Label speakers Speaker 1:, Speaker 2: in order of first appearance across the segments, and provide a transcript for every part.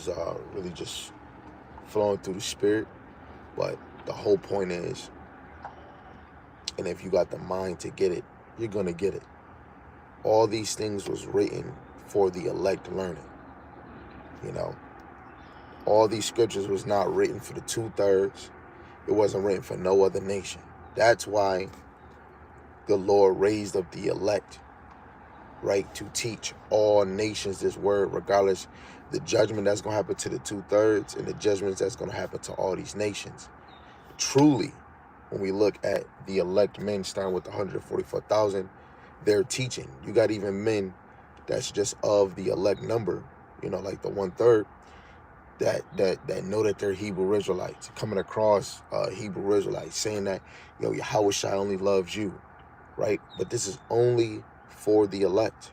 Speaker 1: was really just flowing through the spirit. But the whole point is, and if you got the mind to get it, you're gonna get it. All these things was written for the elect learning. You know, all these scriptures was not written for the 2/3. It wasn't written for no other nation. That's why the Lord raised up the elect, right, to teach all nations this word, regardless the judgment that's going to happen to the 2/3 and the judgments that's going to happen to all these nations. Truly, when we look at the elect men starting with 144,000, they're teaching. You got even men that's just of the elect number, like the 1/3, that know that they're Hebrew Israelites, coming across Hebrew Israelites, saying that, Yahushua only loves you, right? But this is only for the elect.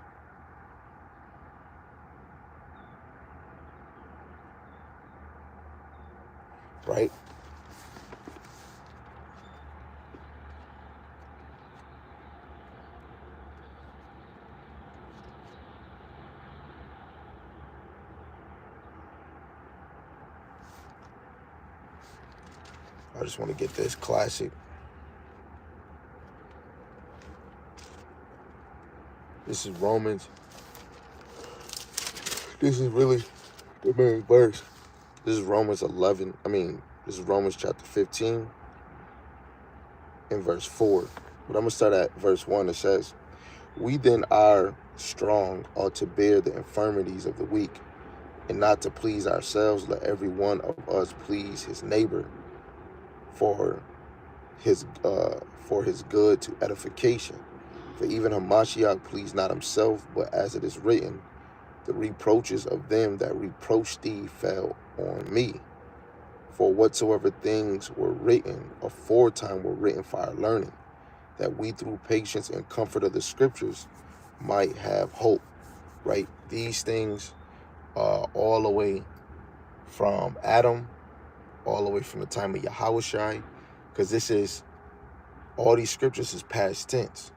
Speaker 1: Right? I just want to get this classic. This is Romans. This is really the main verse. This is Romans 11. This is Romans chapter 15 and verse 4. But I'm going to start at verse 1. It says, "We then are strong ought to bear the infirmities of the weak, and not to please ourselves. Let every one of us please his neighbor for his good to edification. For even Hamashiach pleased not himself, but as it is written, the reproaches of them that reproached thee fell on me. For whatsoever things were written aforetime were written for our learning, that we through patience and comfort of the scriptures might have hope." Right? These things, all the way from Adam, all the way from the time of Yahushai, because all these scriptures is past tense,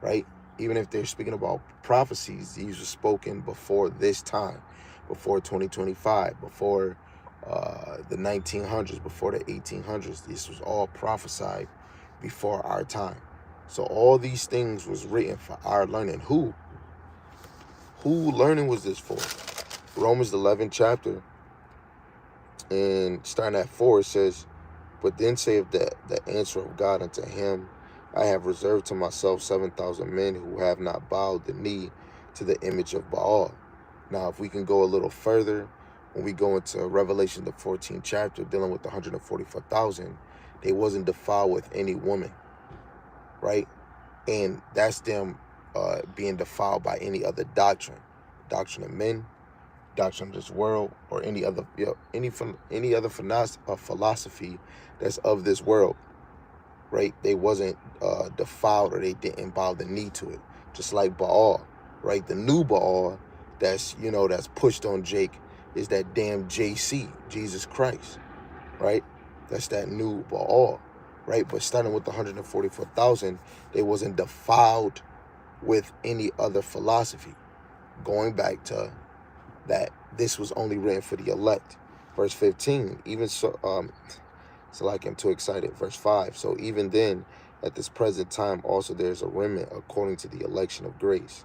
Speaker 1: right? Even if they're speaking about prophecies, these were spoken before this time, before 2025, before the 1900s, before the 1800s. This was all prophesied before our time. So all these things was written for our learning. Who learning was this for? Romans 11 chapter, and starting at 4, it says, "But then saith the answer of God unto him, I have reserved to myself 7,000 men who have not bowed the knee to the image of Baal." Now, if we can go a little further, when we go into Revelation, the 14th chapter, dealing with the 144,000, they wasn't defiled with any woman, right? And that's them being defiled by any other doctrine of men, doctrine of this world, or any other philosophy that's of this world, right? They wasn't defiled, or they didn't bow the knee to it. Just like Baal, right? The new Baal that's pushed on Jake is that damn JC, Jesus Christ, right? That's that new Baal, right? But starting with the 144,000, they wasn't defiled with any other philosophy. Going back to that, this was only written for the elect. Verse 15, even so, so like I'm too excited. Verse 5, "So even then, at this present time also there is a remnant according to the election of grace.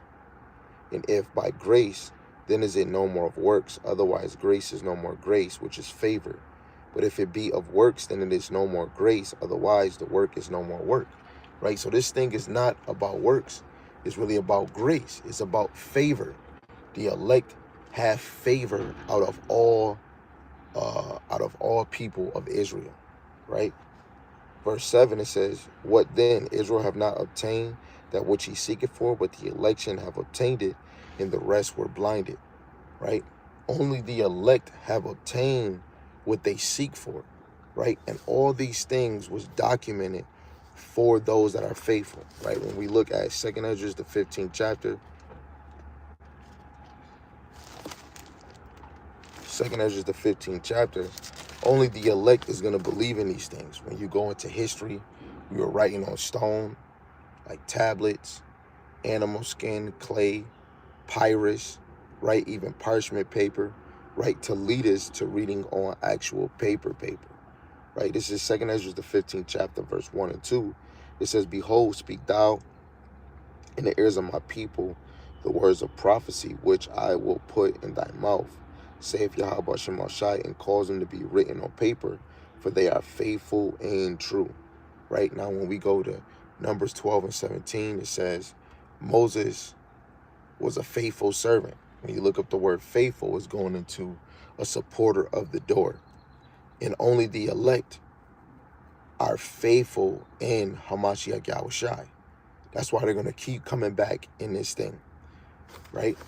Speaker 1: And if by grace, then is it no more of works. Otherwise grace is no more grace, which is favor. But if it be of works, then it is no more grace. Otherwise the work is no more work." Right? So this thing is not about works. It's really about grace. It's about favor. The elect have favor out of all people of Israel, right? Verse 7, it says, "What then? Israel have not obtained that which he seeketh for, but the election have obtained it, and the rest were blinded." Right? Only the elect have obtained what they seek for, right? And all these things was documented for those that are faithful, right? When we look at 2nd Ezra, the 15th chapter, 2nd Ezra, the 15th chapter, only the elect is going to believe in these things. When you go into history, we were writing on stone, like tablets, animal skin, clay, papyrus, right? Even parchment paper. right? To lead us to reading on actual paper, right? This is 2nd Ezra, the 15th chapter, verse 1 and 2. It says, "Behold, speak thou in the ears of my people the words of prophecy, which I will put in thy mouth, saith Yahweh Shemashai, and cause them to be written on paper, for they are faithful and true." Right now, when we go to Numbers 12 and 17, it says Moses was a faithful servant. When you look up the word faithful, it's going into a supporter of the door. And only the elect are faithful in Hamashiach Yahushai. That's why they're going to keep coming back in this thing, right?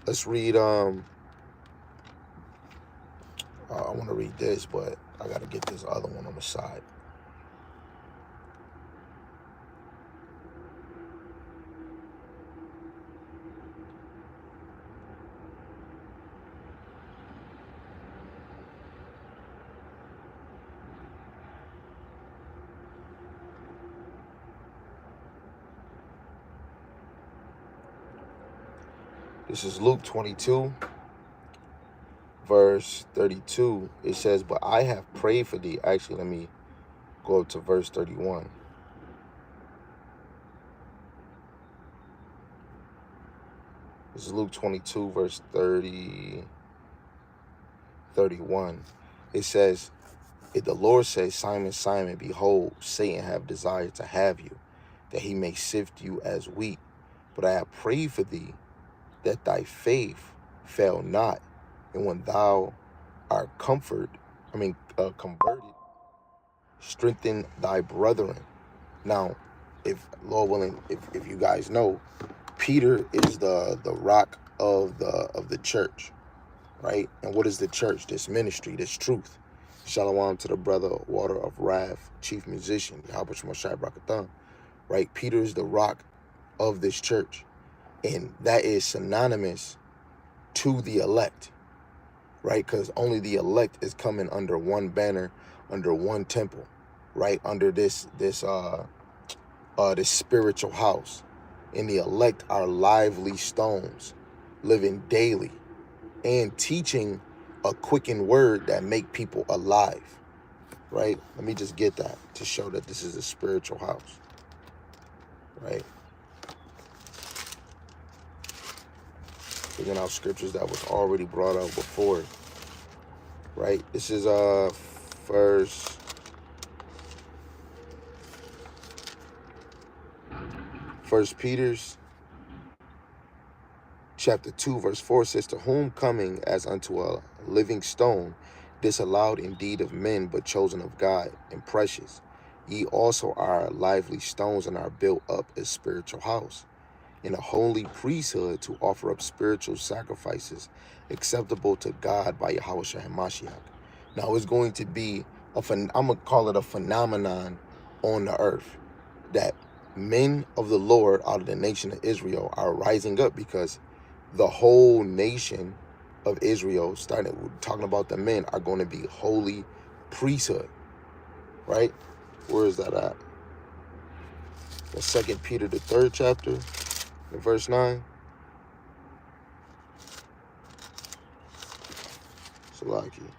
Speaker 1: Let's read, I want to read this, but I got to get this other one on the side. This is Luke 22, verse 32. It says, "But I have prayed for thee." Actually, let me go up to verse 31. This is Luke 22, verse 31. It says, "If the Lord says, Simon, Simon, behold, Satan have desired to have you, that he may sift you as wheat. But I have prayed for thee, that thy faith fail not. And when thou art converted, strengthen thy brethren." Now, if Lord willing, if you guys know, Peter is the rock of the church, right? And what is the church? This ministry, this truth. Shalom to the brother, Water of Wrath, chief musician, Yahweh Shemashai Brakatham, right? Peter is the rock of this church. And that is synonymous to the elect, right? Because only the elect is coming under one banner, under one temple, right? Under this spiritual house. And the elect are lively stones, living daily and teaching a quickened word that make people alive, right? Let me just get that to show that this is a spiritual house, right? Bringing out scriptures that was already brought up before, right? This is First Peter's chapter 2, verse 4 says, "To whom coming as unto a living stone, disallowed indeed of men, but chosen of God and precious, ye also are lively stones and are built up a spiritual house, in a holy priesthood, to offer up spiritual sacrifices acceptable to God by Yahweh Mashiach." Now it's going to be I'm gonna call it a phenomenon on the earth, that men of the Lord out of the nation of Israel are rising up, because the whole nation of Israel, talking about the men, are going to be holy priesthood, right? Where is that at? The 2 Peter, the 3rd chapter, in verse 9. Salaki.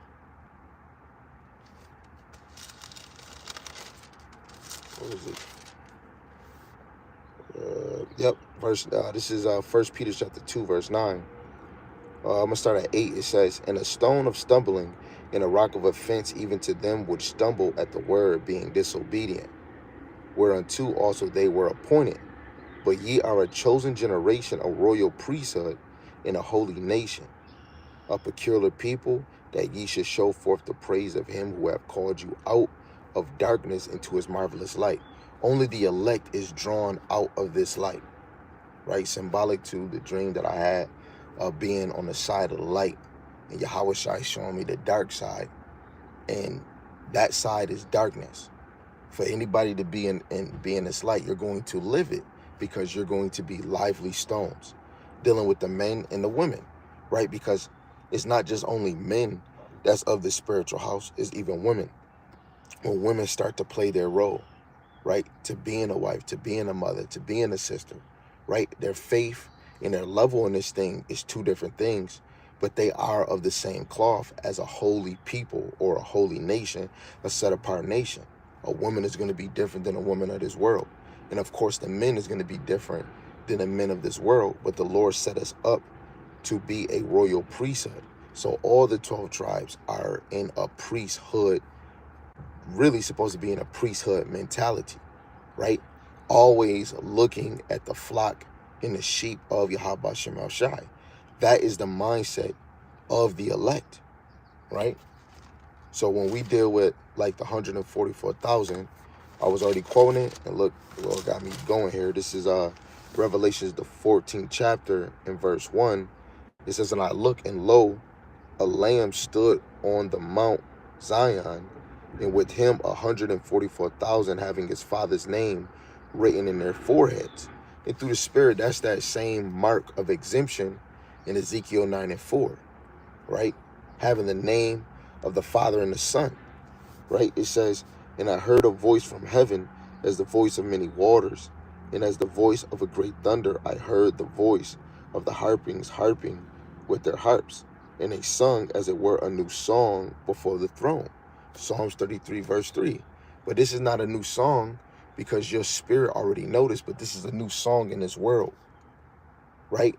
Speaker 1: What is it? Yep, this is 1 Peter chapter 2, verse 9. I'm going to start at 8. It says, "And a stone of stumbling and a rock of offense even to them which stumble at the word, being disobedient, whereunto also they were appointed. But ye are a chosen generation, a royal priesthood, and a holy nation, a peculiar people, that ye should show forth the praise of him who have called you out of darkness into his marvelous light." Only the elect is drawn out of this light, right? Symbolic to the dream that I had of being on the side of the light, and Yahweh Shai showing me the dark side, and that side is darkness. For anybody to be in this light, you're going to live it, because you're going to be lively stones, dealing with the men and the women, right? Because it's not just only men that's of the spiritual house, it's even women. When women start to play their role, right? To being a wife, to being a mother, to being a sister, right? Their faith and their level in this thing is two different things. but they are of the same cloth as a holy people or a holy nation, a set apart nation. A woman is going to be different than a woman of this world. And of course, the men is going to be different than the men of this world. But the Lord set us up to be a royal priesthood. So all the 12 tribes are in a priesthood, really supposed to be in a priesthood mentality, right? Always looking at the flock and the sheep of Yahweh Shem Shai. That is the mindset of the elect, right? So when we deal with like the 144,000, I was already quoting it, and look, the Lord got me going here. This is Revelations, the 14th chapter, in verse 1. It says, "And I look, and lo, a lamb stood on the Mount Zion, and with him 144,000, having his father's name written in their foreheads." And through the Spirit, that's that same mark of exemption in Ezekiel 9:4, right? Having the name of the Father and the Son, right? It says, "And I heard a voice from heaven as the voice of many waters, and as the voice of a great thunder. I heard the voice of the harpings harping with their harps, and they sung as it were a new song before the throne." Psalms 33 verse 3. But this is not a new song because your spirit already noticed, but this is a new song in this world, right?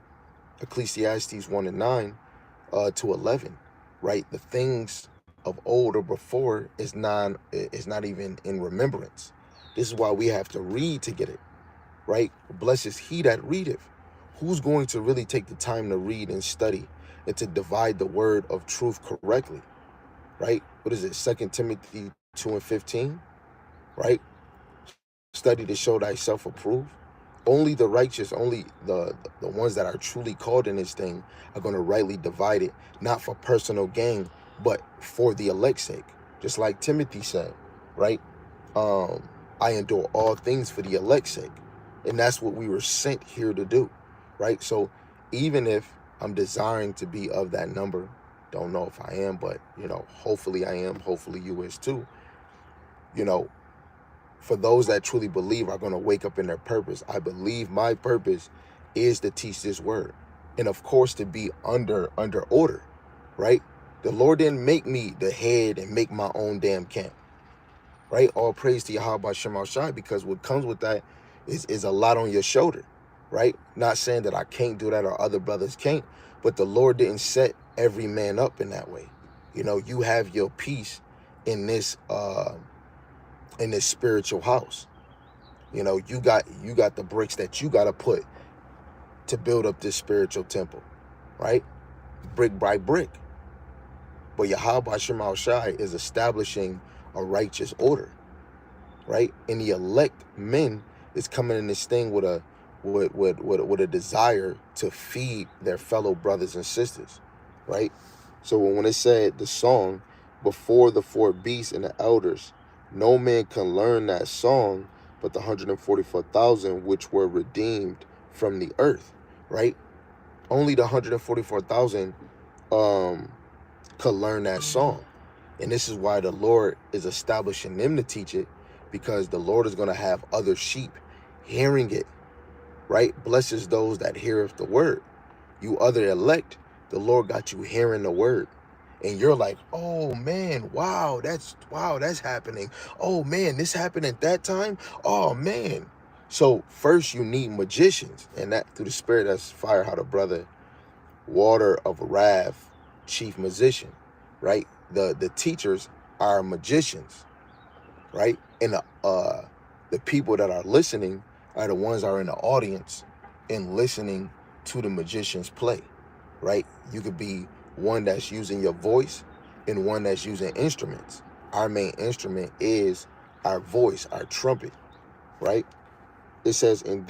Speaker 1: Ecclesiastes 1:9 to 11, right? The things of old or before is not even in remembrance. This is why we have to read to get it, right? Blessed is he that readeth. Who's going to really take the time to read and study and to divide the word of truth correctly, right? What is it? 2 Timothy 2:15, right? Study to show thyself approved. Only the righteous, only the ones that are truly called in this thing are going to rightly divide it, not for personal gain, but for the elect's sake. Just like Timothy said, right? I endure all things for the elect's sake. And that's what we were sent here to do, right? So even if I'm desiring to be of that number, don't know if I am, but, hopefully I am. Hopefully you is too. For those that truly believe are going to wake up in their purpose. I believe my purpose is to teach this word. And of course, to be under order, right? The Lord didn't make me the head and make my own damn camp, right? All praise to Yahweh Shem Shai, because what comes with that is a lot on your shoulder, right? Not saying that I can't do that or other brothers can't, but the Lord didn't set every man up in that way. You have your piece in this spiritual house. You got the bricks that you got to put to build up this spiritual temple, right? Brick by brick. But Yahweh Shem Shai is establishing a righteous order, right? And the elect men is coming in this thing with a desire to feed their fellow brothers and sisters, right? So when it said the song, before the four beasts and the elders, no man can learn that song but the 144,000 which were redeemed from the earth, right? Only the 144,000 could learn that song. And this is why the Lord is establishing them to teach it, because the Lord is going to have other sheep hearing it, right? Blesses those that heareth the word. You other elect, the Lord got you hearing the word. And you're like, oh man, wow, that's happening. Oh man, this happened at that time. Oh man. So first you need magicians, and that through the Spirit, that's fire how the brother Water of Wrath, chief musician, right? The teachers are magicians, right? And the people that are listening are the ones that are in the audience and listening to the magicians play, right? You could be one that's using your voice and one that's using instruments. Our main instrument is our voice, our trumpet, right? It says in